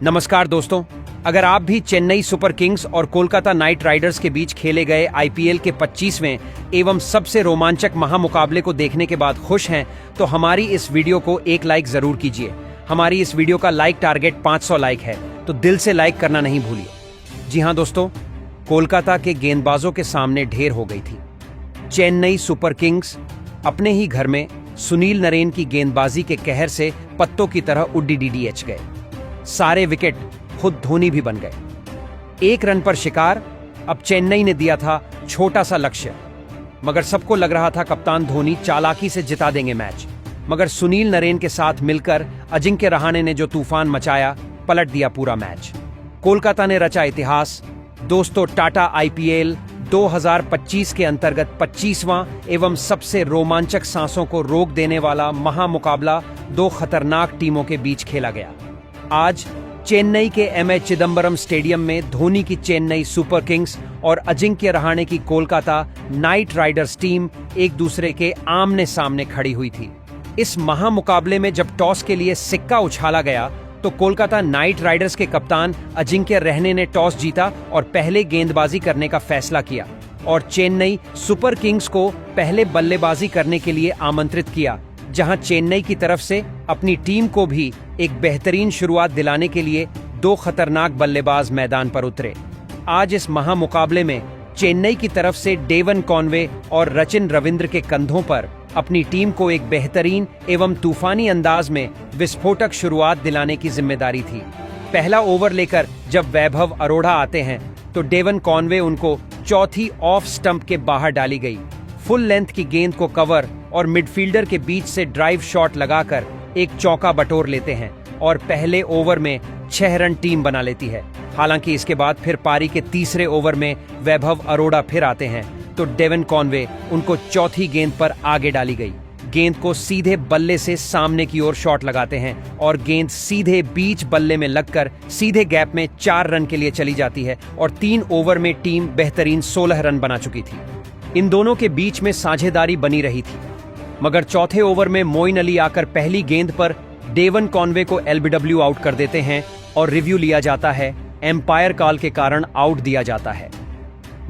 नमस्कार दोस्तों, अगर आप भी चेन्नई सुपर किंग्स और कोलकाता नाइट राइडर्स के बीच खेले गए आईपीएल के 25वें एवं सबसे रोमांचक महामुकाबले को देखने के बाद खुश हैं, तो हमारी इस वीडियो को एक लाइक जरूर कीजिए। हमारी इस वीडियो का लाइक टारगेट 500 लाइक है, तो दिल से लाइक करना नहीं भूलिए। जी हाँ दोस्तों, कोलकाता के गेंदबाजों के सामने ढेर हो गई थी। चेन्नई सुपर किंग्स अपने ही घर में सुनील नरेन की गेंदबाजी के कहर से पत्तों की तरह उड्डी-डीडीएच गए। सारे विकेट खुद धोनी भी बन गए। 1 रन पर शिकार। अब चेन्नई ने दिया था छोटा सा लक्ष्य, मगर सबको लग रहा था कप्तान धोनी चालाकी से जिता देंगे मैच। मगर सुनील नरेन के साथ मिलकर अजिंक्य रहाणे ने जो तूफान मचाया, पलट दिया पूरा मैच। कोलकाता ने रचा इतिहास। दोस्तों, टाटा आईपीएल 2025 के अंतर्गत 25वां एवं सबसे रोमांचक सांसों को रोक देने वाला महामुकाबला 2 खतरनाक टीमों के बीच खेला गया। आज चेन्नई के एमए चिदंबरम स्टेडियम में धोनी की चेन्नई सुपर किंग्स और अजिंक्य रहाणे की कोलकाता नाइट राइडर्स टीम एक दूसरे के आमने सामने खड़ी हुई थी। इस महामुकाबले में जब टॉस के लिए सिक्का उछाला गया, तो कोलकाता नाइट राइडर्स के कप्तान अजिंक्य रहाणे ने टॉस जीता और पहले गेंदबाजी करने का फैसला किया और चेन्नई सुपर किंग्स को पहले बल्लेबाजी करने के लिए आमंत्रित किया, जहां चेन्नई की तरफ से अपनी टीम को भी एक बेहतरीन शुरुआत दिलाने के लिए 2 खतरनाक बल्लेबाज मैदान पर उतरे। आज इस महामुकाबले में चेन्नई की तरफ से डेवन कॉनवे और रचिन रविंद्र के कंधों पर अपनी टीम को एक बेहतरीन एवं तूफानी अंदाज में विस्फोटक शुरुआत दिलाने की जिम्मेदारी थी। पहला ओवर लेकर जब वैभव अरोड़ा आते हैं, तो डेवन कॉनवे उनको चौथी ऑफ स्टंप के बाहर डाली गई फुल लेंथ की गेंद को कवर और मिडफील्डर के बीच से ड्राइव शॉट लगाकर एक चौका बटोर लेते हैं और पहले ओवर में 6 रन टीम बना लेती है। हालांकि इसके बाद फिर पारी के तीसरे ओवर में वैभव अरोड़ा फिर आते हैं, तो डेवन कॉनवे उनको चौथी गेंद पर आगे डाली गई गेंद को सीधे बल्ले से सामने की ओर शॉट लगाते हैं और गेंद सीधे बीच बल्ले में लगकर सीधे गैप में 4 रन के लिए चली जाती है और 3 ओवर में टीम बेहतरीन 16 रन बना चुकी थी। इन दोनों के बीच में साझेदारी बनी रही थी, मगर चौथे ओवर में मोइन अली आकर पहली गेंद पर डेवन कॉनवे को एलबीडब्ल्यू आउट कर देते हैं और रिव्यू लिया जाता है। एम्पायर कॉल के कारण आउट दिया जाता है।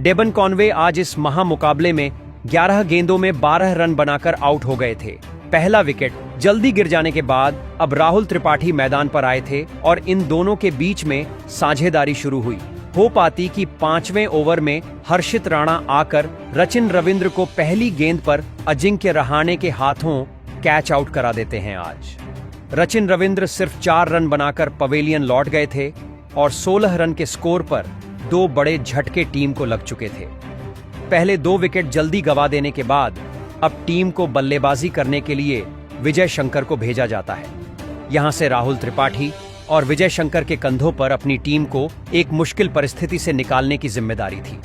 डेवन कॉनवे आज इस महामुकाबले में 11 गेंदों में 12 रन बनाकर आउट हो गए थे। पहला विकेट जल्दी गिर जाने के बाद अब राहुल त्रिपाठी मैदान पर आए थे और इन दोनों के बीच में साझेदारी शुरू हुई। हो पाती कि 5वें ओवर में हर्षित राणा आकर रचिन रविंद्र को पहली गेंद पर अजिंक्य रहाणे के हाथों कैच आउट करा देते हैं। आज रचिन रविंद्र सिर्फ 4 रन बनाकर पवेलियन लौट गए थे और 16 रन के स्कोर पर 2 बड़े झटके टीम को लग चुके थे। पहले 2 विकेट जल्दी गंवा देने के बाद अब टीम को बल्लेबाजी करने के लिए विजय शंकर को भेजा जाता है। यहां से राहुल त्रिपाठी और विजय शंकर के कंधों पर अपनी टीम को एक मुश्किल परिस्थिति से निकालने की जिम्मेदारी थी।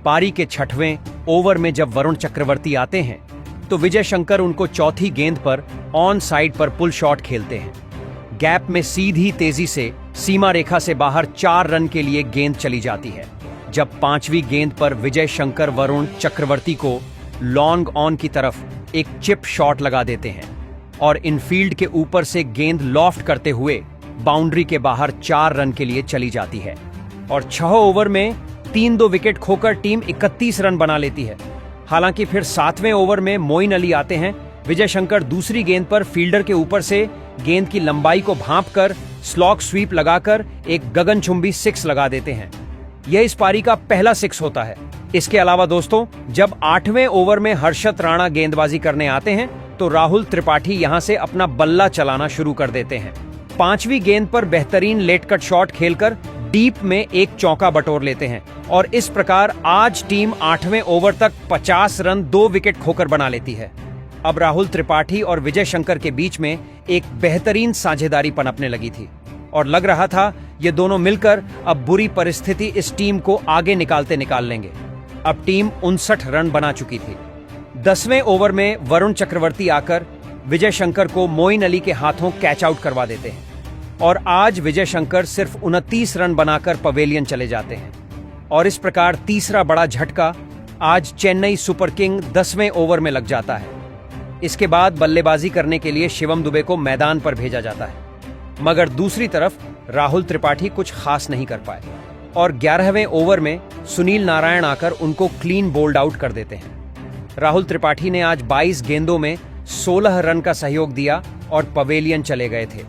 पारी के 6वें ओवर में जब वरुण चक्रवर्ती आते हैं, तो विजय शंकर उनको चौथी गेंद पर ऑन साइड पर पुल शॉट खेलते हैं। गैप में सीधी तेजी से सीमा रेखा से बाहर 4 रन के लिए गेंद चली जाती है। जब 5वीं गेंद पर विजय शंकर वरुण चक्रवर्ती को लॉन्ग ऑन की तरफ एक चिप शॉट लगा देते हैं और इनफील्ड के ऊपर से गेंद लॉफ्ट करते हुए बाउंड्री के बाहर 4 रन के लिए चली जाती है और 6 ओवर में 3-2 विकेट खोकर टीम 31 रन बना लेती है। हालांकि फिर 7वें ओवर में मोइन अली आते हैं। विजय शंकर दूसरी गेंद पर फील्डर के ऊपर से गेंद की लंबाई को भांपकर स्लॉग स्वीप लगाकर एक गगनचुंबी 6 लगा देते हैं। यह इस पारी का पहला 6 होता है। इसके अलावा दोस्तों, जब 8वें ओवर में हर्षित राणा गेंदबाजी करने आते हैं, तो राहुल त्रिपाठी यहां से अपना बल्ला चलाना शुरू कर देते हैं। 5वीं गेंद पर बेहतरीन लेट कट शॉट खेलकर डीप में एक चौका बटोर लेते हैं और इस प्रकार आज टीम 8वें ओवर तक 50 रन 2 विकेट खोकर बना लेती है। अब राहुल त्रिपाठी और विजय शंकर के बीच में एक बेहतरीन साझेदारी पनपने लगी थी और लग रहा था ये दोनों मिलकर अब बुरी परिस्थिति इस टीम को आगे निकाल लेंगे। अब टीम 59 रन बना चुकी थी। 10वें ओवर में वरुण चक्रवर्ती आकर विजय शंकर को मोइन अली के हाथों कैच आउट करवा देते हैं और आज विजय शंकर सिर्फ 29 रन बनाकर पवेलियन चले जाते हैं और इस प्रकार तीसरा बड़ा झटका आज चेन्नई सुपर किंग 10वें ओवर में लग जाता है। इसके बाद बल्लेबाजी करने के लिए शिवम दुबे को मैदान पर भेजा जाता है, मगर दूसरी तरफ राहुल त्रिपाठी कुछ खास नहीं कर पाए और 11वें ओवर में सुनील नारायण आकर उनको क्लीन बोल्ड आउट कर देते हैं। राहुल त्रिपाठी ने आज 22 गेंदों में 16 रन का सहयोग दिया और पवेलियन चले गए थे।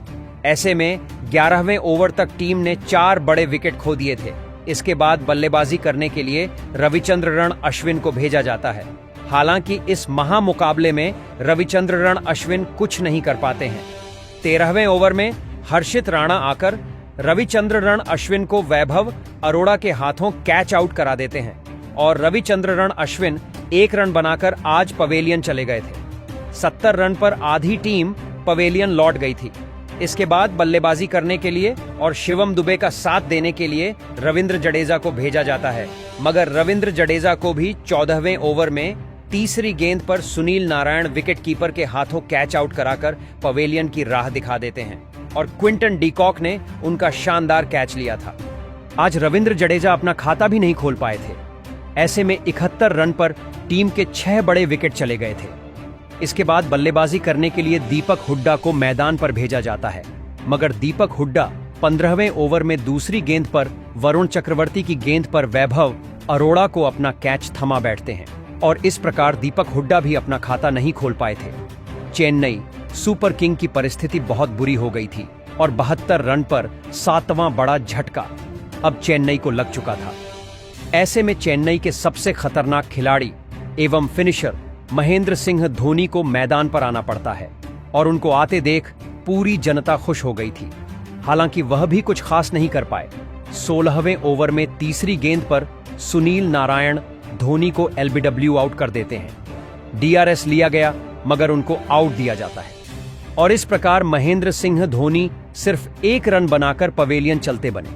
ऐसे में 11वें ओवर तक टीम ने 4 बड़े विकेट खो दिए थे। इसके बाद बल्लेबाजी करने के लिए रविचंद्रन अश्विन को भेजा जाता है। हालांकि इस महामुकाबले में रविचंद्रन अश्विन कुछ नहीं कर पाते हैं। 13वें ओवर में हर्षित राणा आकर रविचंद्रन अश्विन को वैभव अरोड़ा के हाथों कैच आउट करा देते हैं और रविचंद्रन अश्विन 1 रन बनाकर आज पवेलियन चले गए थे। 70 रन पर आधी टीम पवेलियन लौट गई थी। इसके बाद बल्लेबाजी करने के लिए और शिवम दुबे का साथ देने के लिए रविंद्र जडेजा को भेजा जाता है, मगर रविंद्र जडेजा को भी 14वें ओवर में तीसरी गेंद पर सुनील नारायण विकेट कीपर के हाथों कैच आउट कराकर पवेलियन की राह दिखा देते हैं और क्विंटन डीकॉक ने उनका शानदार कैच लिया था। आज रविंद्र जडेजा अपना खाता भी नहीं खोल पाए थे। ऐसे में 71 रन पर टीम के 6 बड़े विकेट चले गए थे। इसके बाद बल्लेबाजी करने के लिए दीपक हुड्डा को मैदान पर भेजा जाता है, मगर दीपक हुड्डा 15वें ओवर में दूसरी गेंद पर वरुण चक्रवर्ती की गेंद पर वैभव अरोड़ा को अपना कैच थमा बैठते हैं और इस प्रकार दीपक हुड्डा भी अपना खाता नहीं खोल पाए थे। चेन्नई सुपर किंग की परिस्थिति बहुत बुरी हो गई थी और 72 रन पर 7वां बड़ा झटका अब चेन्नई को लग चुका था। ऐसे में चेन्नई के सबसे खतरनाक खिलाड़ी एवं फिनिशर महेंद्र सिंह धोनी को मैदान पर आना पड़ता है और उनको आते देख पूरी जनता खुश हो गई थी। हालांकि वह भी कुछ खास नहीं कर पाए। 16वें ओवर में तीसरी गेंद पर सुनील नारायण धोनी को एलबीडब्ल्यू आउट कर देते हैं। डीआरएस लिया गया मगर उनको आउट दिया जाता है और इस प्रकार महेंद्र सिंह धोनी सिर्फ 1 रन बनाकर पवेलियन चलते बने।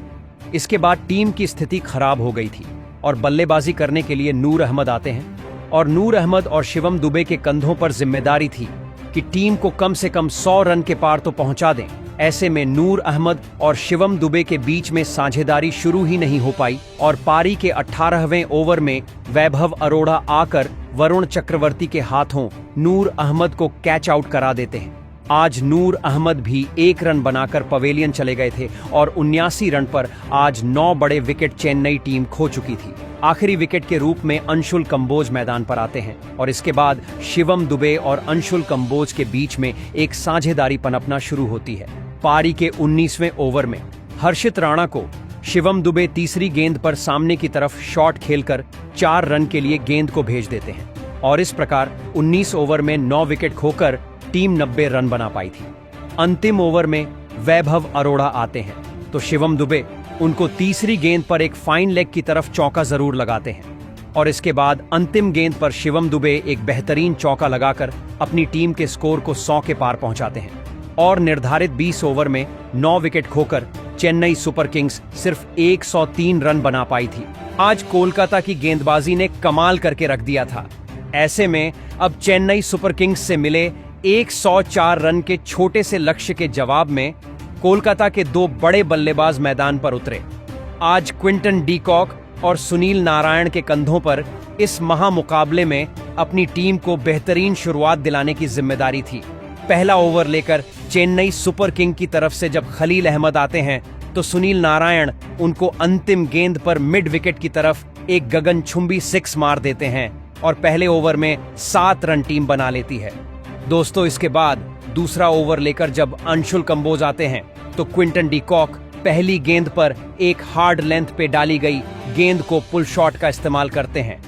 इसके बाद टीम की स्थिति खराब हो गई थी और बल्लेबाजी करने के लिए नूर अहमद आते हैं और नूर अहमद और शिवम दुबे के कंधों पर जिम्मेदारी थी कि टीम को कम से कम 100 रन के पार तो पहुंचा दें। ऐसे में नूर अहमद और शिवम दुबे के बीच में साझेदारी शुरू ही नहीं हो पाई और पारी के 18वें ओवर में वैभव अरोड़ा आकर वरुण चक्रवर्ती के हाथों नूर अहमद को कैच आउट करा देते हैं। आज नूर अहमद भी 1 रन बनाकर पवेलियन चले गए थे और 79 रन पर आज 9 बड़े विकेट चेन्नई टीम खो चुकी थी। आखिरी विकेट के रूप में अंशुल कंबोज मैदान पर आते हैं और इसके बाद शिवम दुबे और अंशुल कंबोज के बीच में एक साझेदारी पनपना शुरू होती है। पारी के 19वें ओवर में हर्षित राणा को शिवम दुबे तीसरी गेंद पर सामने की तरफ शॉट खेलकर 4 रन के लिए गेंद को भेज देते हैं और इस प्रकार 19 ओवर में 9 विकेट खोकर टीम 90 रन बना पाई थी। अंतिम ओवर में वैभव अरोड़ा आते हैं तो शिवम दुबे उनको तीसरी गेंद पर एक फाइन लेग की तरफ चौका जरूर लगाते हैं और इसके बाद अंतिम गेंद पर शिवम दुबे एक बेहतरीन चौका लगाकर अपनी टीम के स्कोर को 100 के पार पहुंचाते हैं और निर्धारित 20 ओवर में 9 विकेट खोकर चेन्नई सुपर किंग्स सिर्फ 103 रन बना पाई थी। आज कोलकाता की गेंदबाजी ने कमाल करके रख दिया था। ऐसे में अब चेन्नई सुपर किंग्स से मिले 104 रन के छोटे से लक्ष्य के जवाब में कोलकाता के 2 बड़े बल्लेबाज मैदान पर उतरे। आज क्विंटन डीकॉक और सुनील नारायण के कंधों पर इस महामुकाबले में अपनी टीम को बेहतरीन शुरुआत दिलाने की जिम्मेदारी थी। पहला ओवर लेकर चेन्नई सुपर किंग की तरफ से जब खलील अहमद आते हैं तो सुनील नारायण उनको अंतिम गेंद पर मिड विकेट की तरफ एक गगनचुंबी 6 मार देते हैं और पहले ओवर में 7 रन टीम बना लेती है। दोस्तों, इसके बाद दूसरा ओवर लेकर जब अंशुल कंबोज आते हैं तो क्विंटन डीकॉक पहली गेंद पर एक हार्ड लेंथ पे डाली गई गेंद को पुल शॉट का इस्तेमाल करते हैं।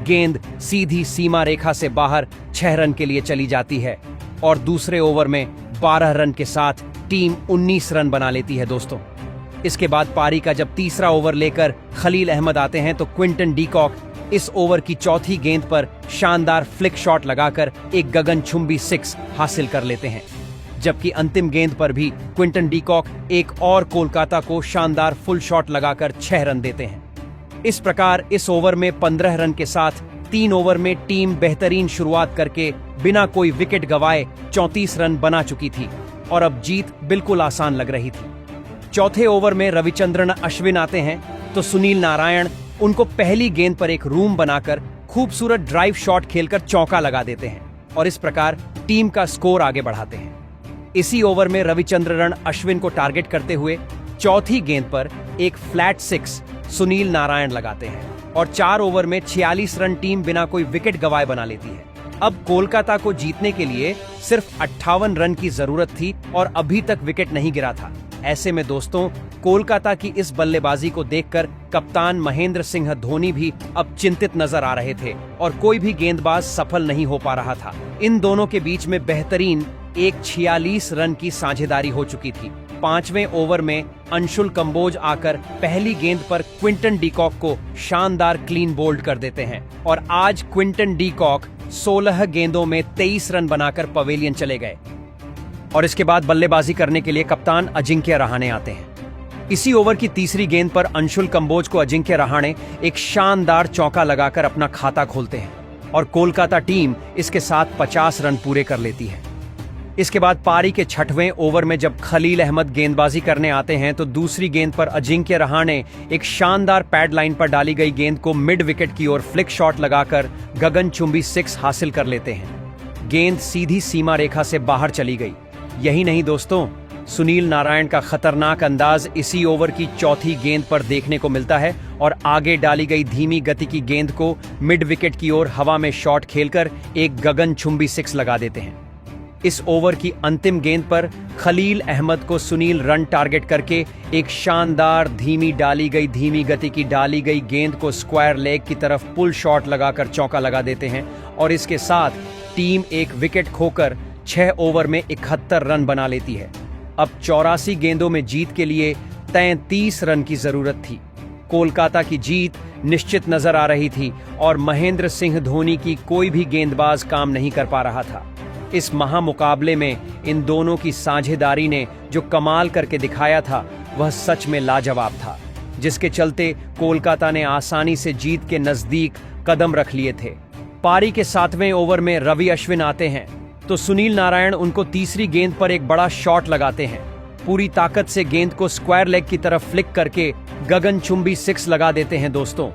गेंद सीधी सीमा रेखा से बाहर 6 रन के लिए चली जाती है और दूसरे ओवर में 12 रन के साथ टीम 19 रन बना लेती है। दोस्तों, इसके बाद पारी का जब तीसरा ओवर लेकर खलील अहमद आते हैं तो क्विंटन डीकॉक इस ओवर की चौथी गेंद पर शानदार फ्लिक शॉट लगाकर एक गगनचुंबी 6 हासिल कर लेते हैं, जबकि अंतिम गेंद पर भी क्विंटन डीकॉक एक और कोलकाता को शानदार फुल शॉट लगाकर 6 रन देते हैं। इस प्रकार इस ओवर में 15 रन के साथ 3 ओवर में टीम बेहतरीन शुरुआत करके बिना कोई विकेट गंवाए 34 रन बना चुकी थी और अब जीत बिल्कुल आसान लग रही थी। चौथे ओवर में रविचंद्रन अश्विन आते हैं तो सुनील नारायण उनको पहली गेंद पर एक रूम बनाकर खूबसूरत ड्राइव शॉट खेलकर चौका लगा देते हैं और इस प्रकार टीम का स्कोर आगे बढ़ाते हैं। इसी ओवर में रविचंद्रन अश्विन को टारगेट करते हुए चौथी गेंद पर एक फ्लैट 6 सुनील नारायण लगाते हैं और 4 ओवर में 46 रन टीम बिना कोई विकेट गंवाए बना लेती है। अब कोलकाता को जीतने के लिए सिर्फ 58 रन की जरूरत थी और अभी तक विकेट नहीं गिरा था। ऐसे में दोस्तों, कोलकाता की इस बल्लेबाजी को देखकर कप्तान महेंद्र सिंह धोनी भी अब चिंतित नजर आ रहे थे और कोई भी गेंदबाज सफल नहीं हो पा रहा था। इन दोनों के बीच में बेहतरीन एक 46 रन की साझेदारी हो चुकी थी। 5वें ओवर में अंशुल कंबोज आकर पहली गेंद पर क्विंटन डीकॉक को शानदार क्लीन बोल्ड कर देते हैं और आज क्विंटन डीकॉक 16 गेंदों में 23 रन बनाकर पवेलियन चले गए। और इसके बाद बल्लेबाजी करने के लिए कप्तान अजिंक्य रहाणे आते हैं। इसी ओवर की तीसरी गेंद पर अंशुल कंबोज को अजिंक्य रहाणे एक शानदार चौका लगाकर अपना खाता खोलते हैं और कोलकाता टीम इसके साथ 50 रन पूरे कर लेती है। इसके बाद पारी के 6वें ओवर में जब खलील अहमद गेंदबाजी करने आते हैं तो दूसरी गेंद पर अजिंक्य रहाणे एक शानदार पैड लाइन पर डाली गई गेंद को मिड विकेट की ओर फ्लिक शॉट लगाकर गगनचुंबी 6 हासिल कर लेते हैं। गेंद सीधी सीमा रेखा से बाहर चली गई। यही नहीं दोस्तों, सुनील नारायण का खतरनाक अंदाज इसी ओवर की चौथी गेंद पर देखने को मिलता है और आगे डाली गई धीमी गति की गेंद को मिड विकेट की ओर हवा में शॉट खेलकर एक गगनचुंबी 6 लगा देते हैं। इस ओवर की अंतिम गेंद पर खलील अहमद को सुनील रन टारगेट करके एक शानदार धीमी गति की डाली गई गेंद को स्क्वायर लेग की तरफ पुल शॉट लगाकर चौका लगा देते हैं और इसके साथ टीम एक विकेट खोकर 6 ओवर में 71 रन बना लेती है। अब 84 गेंदों में जीत के लिए 33 रन की जरूरत थी। कोलकाता की जीत निश्चित नजर आ रही थी और महेंद्र सिंह धोनी की कोई भी गेंदबाज काम नहीं कर पा रहा था। इस महामुकाबले में इन दोनों की साझेदारी ने जो कमाल करके दिखाया था वह सच में लाजवाब था, जिसके चलते कोलकाता ने आसानी से जीत के नजदीक कदम रख लिए थे। पारी के 7वें ओवर में रवि अश्विन आते हैं तो सुनील नारायण उनको तीसरी गेंद पर एक बड़ा शॉट लगाते हैं। पूरी ताकत से गेंद को स्क्वायर लेग की तरफ फ्लिक करके गगनचुंबी 6 लगा देते हैं दोस्तों।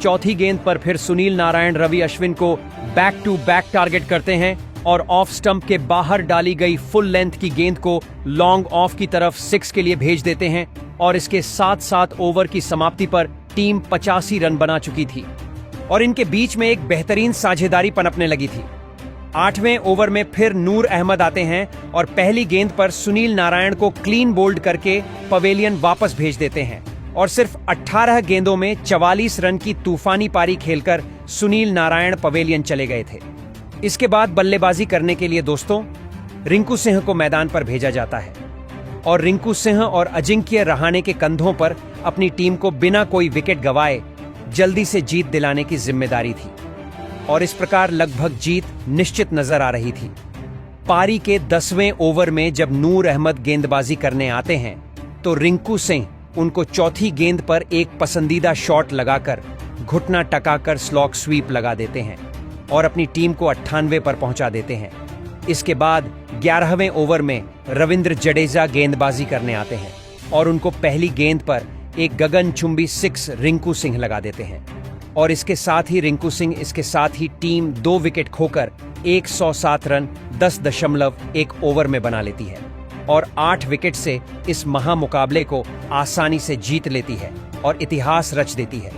चौथी गेंद पर फिर सुनील नारायण रवि अश्विन को बैक टू बैक टारगेट करते हैं और ऑफ स्टंप के बाहर डाली गई फुल लेंथ की गेंद को लॉन्ग ऑफ की तरफ 6 के लिए भेज देते हैं और इसके साथ ओवर की समाप्ति पर टीम 85 रन बना चुकी थी और इनके बीच में एक बेहतरीन साझेदारी पनपने लगी थी। 8वें ओवर में फिर नूर अहमद आते हैं और पहली गेंद पर सुनील नारायण को क्लीन बोल्ड करके पवेलियन वापस भेज देते हैं और सिर्फ 18 गेंदों में 44 रन की तूफानी पारी खेलकर सुनील नारायण पवेलियन चले गए थे। इसके बाद बल्लेबाजी करने के लिए दोस्तों रिंकू सिंह को मैदान पर भेजा जाता है और रिंकू सिंह और अजिंक्य रहाणे के कंधों पर अपनी टीम को बिना कोई विकेट गंवाए जल्दी से जीत दिलाने की जिम्मेदारी थी और इस प्रकार लगभग जीत निश्चित नजर आ रही थी। पारी के 10वें ओवर में जब नूर अहमद गेंदबाजी करने आते हैं तो रिंकू सिंह उनको चौथी गेंद पर एक पसंदीदा शॉट लगाकर घुटना टकाकर स्लॉग स्वीप लगा देते हैं और अपनी टीम को 98 पर पहुंचा देते हैं। इसके बाद 11वें ओवर में रविंद्र जडेजा गेंदबाजी करने आते हैं और उनको पहली गेंद पर एक गगनचुंबी 6 रिंकू सिंह लगा देते हैं और इसके साथ ही रिंकू सिंह इसके साथ ही टीम 2 विकेट खोकर 107 रन 10.1 ओवर में बना लेती है और 8 विकेट से इस महामुकाबले को आसानी से जीत लेती है और इतिहास रच देती है।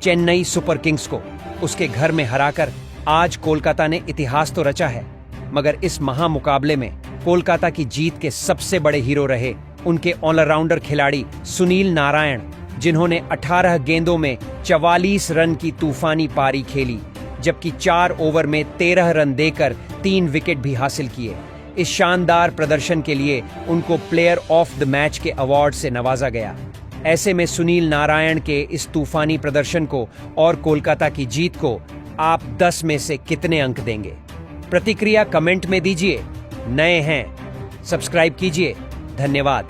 चेन्नई सुपर किंग्स को उसके घर में हराकर आज कोलकाता ने इतिहास तो रचा है, मगर इस महामुकाबले में कोलकाता की जीत के सबसे बड़े हीरो रहे उनके ऑलराउंडर खिलाड़ी सुनील नारायण, जिन्होंने 18 गेंदों में 44 रन की तूफानी पारी खेली, जबकि 4 ओवर में 13 रन देकर 3 विकेट भी हासिल किए। इस शानदार प्रदर्शन के लिए उनको प्लेयर ऑफ द मैच के अवार्ड से नवाजा गया। ऐसे में सुनील नारायण के इस तूफानी प्रदर्शन को और कोलकाता की जीत को आप 10 में से कितने अंक देंगे? प्रतिक्रिया कमेंट में दीजिए। नए हैं सब्सक्राइब कीजिए। धन्यवाद।